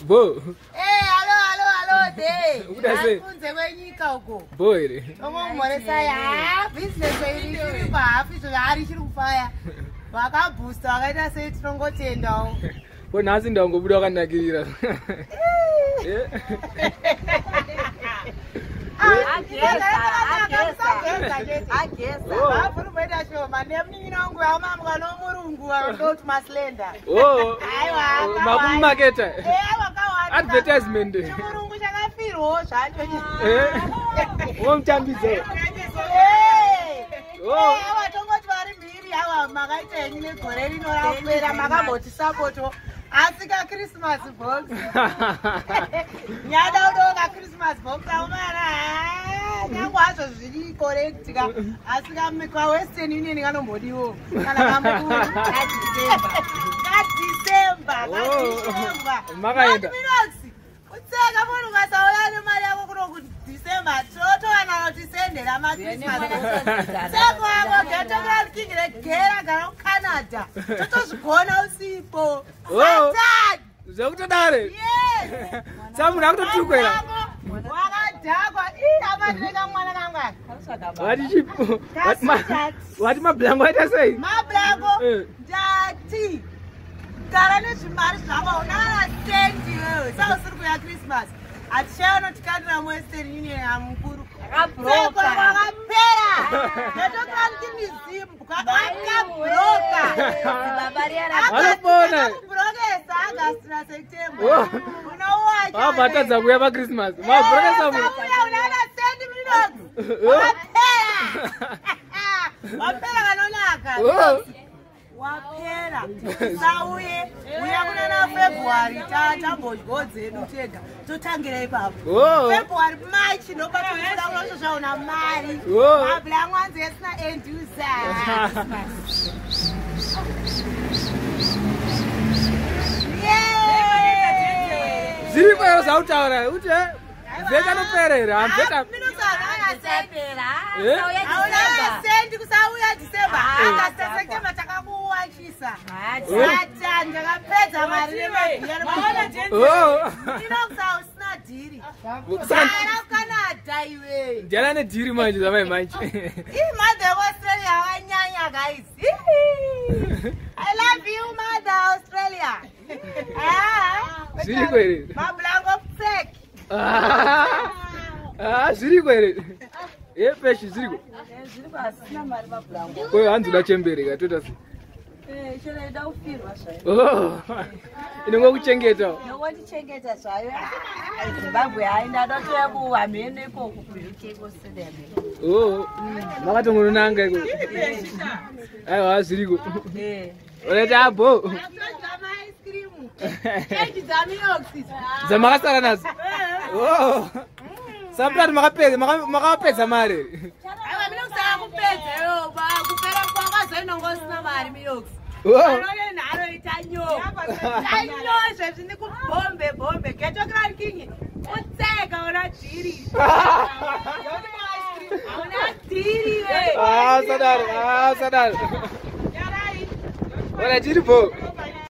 Bo. Hello, day. Uda say. Kunze kwenyika uko. Bo ere. Tomomoresa ya business iri pahafi zvari chiri kufaya. Vakabooster vakaita sei tinongotendawo. Ko nhasi ndangobuda wakanakirira. Makumaketa advertisement womtambidzo tongoti vari mbiri ava makaita henyu negore rinorapera makamboti sapoto asi ka Christmas box nyada udoka Christmas box aumana nyangu hazvo zviri correct ka asi ka Western Union kanombodiwo kana kamuDecember makaenda utseka munhu ukasauya nemari yako kuno kuDecember totowana kutisendera maChristmas seko wako getokera king regera gara kuCanada totozvigona usipo zvekutodare sa munhu akutotukwera wakadhakwa avateka mwana kangwana wati mablango aita sei mablango ndati gara nezvimari zvako unana sendi wewe sausiri kuya Christmas hatichaona tikandira muWestern Union amukuru wakapera netokanimizimbwa akabroka akabrokesa August naSeptember unowachavatadza kuya paChristmas mabrokesa unana sendi Minox wakapera wapera Kanonaka wapera sauye uya kunana February tambodyedu tega totangira ipapo February March nopatokuda kunotozvaona mari mablango anzi esina end user zviri kwero zvautaura uti vheka noperera hauna sendi kusauya December August September takakuwachisa sata ndakapedza mari nemabhiya inokusausina dhiri ara kuCanada iwe ndiana nedhiri manje zvamai manje mother Australia wanyanya guys I love you mother Australia zviri kwere mablango fake zviri kwere peshi zviriko kweyo hanzi uda chembereka toita se inongokuchengeta nongotichengeta zvayo Zimbabwe haina ndotoya kuhamheno ikoko kuUK kostadium makatongononanga iko aiwa zviriko unaita abo dzamakasara nazo samplati makapedza mari aiwa Minox akupedza kupera kwakazoinongosina mari Minox anonenharo itanyozve zvini kubhombe getokera king utseka una dhiri hauna dhiri sadaro ona tiripo